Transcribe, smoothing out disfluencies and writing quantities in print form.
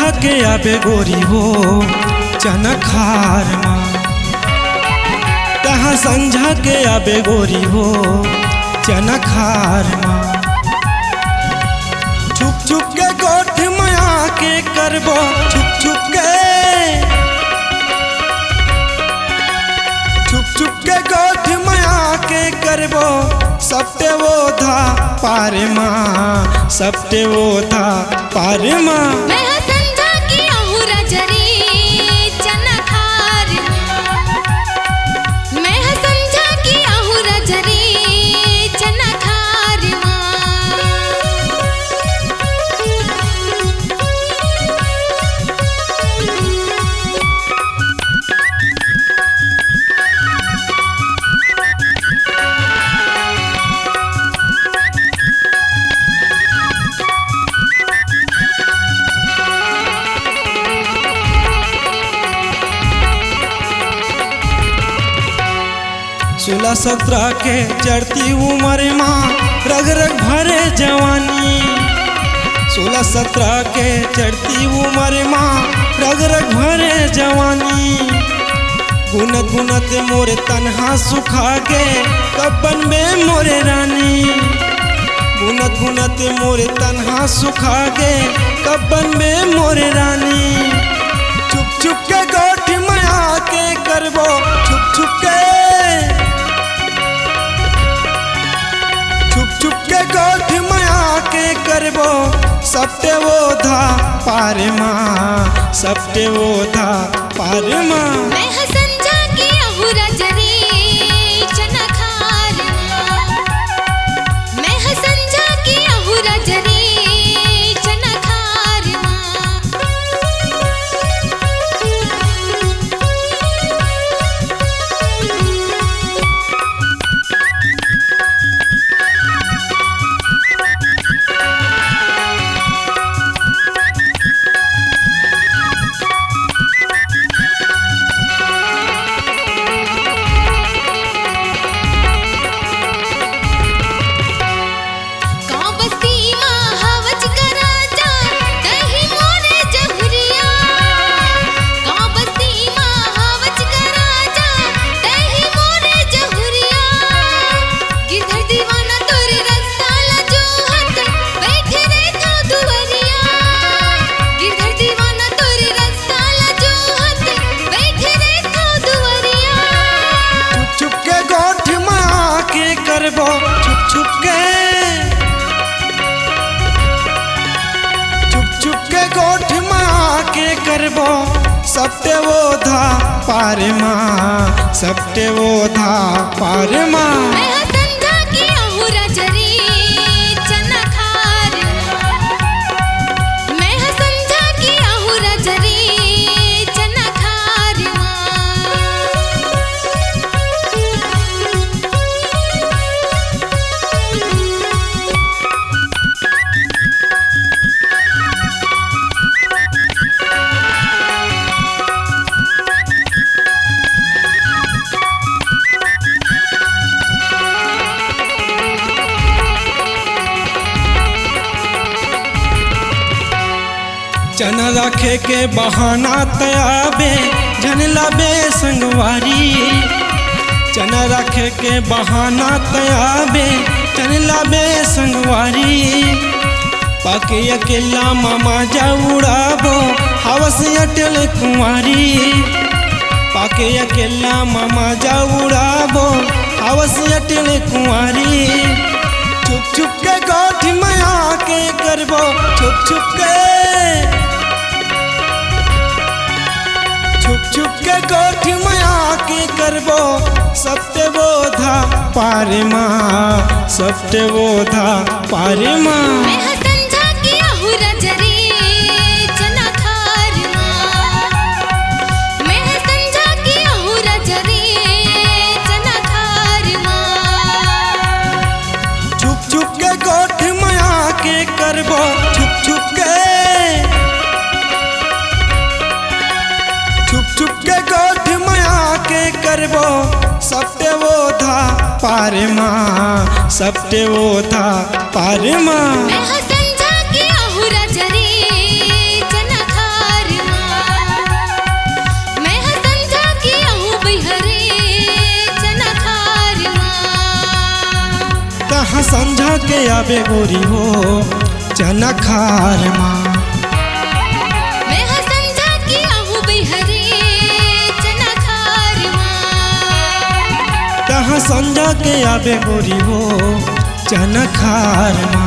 संझा के आबे गोरी हो चनखार माँ, तहाँ संझा के आबे गोरी हो चनखार माँ। छुप छुप के गोठ में आके करबो, छुप छुप के गोठ में आके करबो, सप्ते वो था पार माँ, सप्ते वो था पार माँ। मैं संझा की अहुरा जरी चनखार माँ, मैं संझा की अहुरा जरी चनखार माँ। सोलह सत्रह के चढ़ती उम्र माँ रग रग भरे जवानी, 16-17 के चढ़ती उम्र माँ रग रग भरे जवानी। गुनत गुनत मोरे तन्हा सुखा के कब बनबे मोरे रानी, गुनत गुनत मोरे तन्हा सुखा के कब बनबे मोरे रानी। छुप छुप के गोठ में आके करबो, छुप छुप के गोठ में आके करबो, सप्ते वो था पार माँ, सप्ते वो था पार माँ। मैं संझा की अहुरा जरी चनखार माँ, मैं संझा की अहुरा जरी चनखार माँ। छुप छुप के गोठ में आके करबो, सप्ते वो था पार माँ, सप्ते वो था पार माँ। मैं संझा की अहुरा जरी चनखार माँ, मैं संझा की अहुरा जरी चनखार माँ। चना रखे के बहाना तयाबे झनलाबे संगवारी, चना रखे के बहाना तयाबे झनलाबे संगवारी। पाके अकेला मामा जा उड़ाबो हवस अटल कुंवारी, पाके अकेला मामा जा उड़ाबो हवस अटल कुंवारी। छुप छुप के गोठ में आके करबो, छुप छुप के गोठ में आके करबो, सप्ते वो था पार माँ, सप्ते वो था पार माँ। मैं संझा की अहुरा जरी चनखार माँ, मैं संझा की अहुरा जरी चनखार माँ। छुप छुप के गोठ में आके करबो, छुप छुप के गोठ में आके करबो, सप्ते वो था पार माँ, सप्ते वो था पार माँ। मैं संझा की अहुरा जरी चनखार तहाँ समझा के आबे गोरी हो चना खार माँ। मैं हाँ समझा कि आहू बिहरी चना खार माँ। तहाँ समझा के आबे गोरी हो चना खार माँ।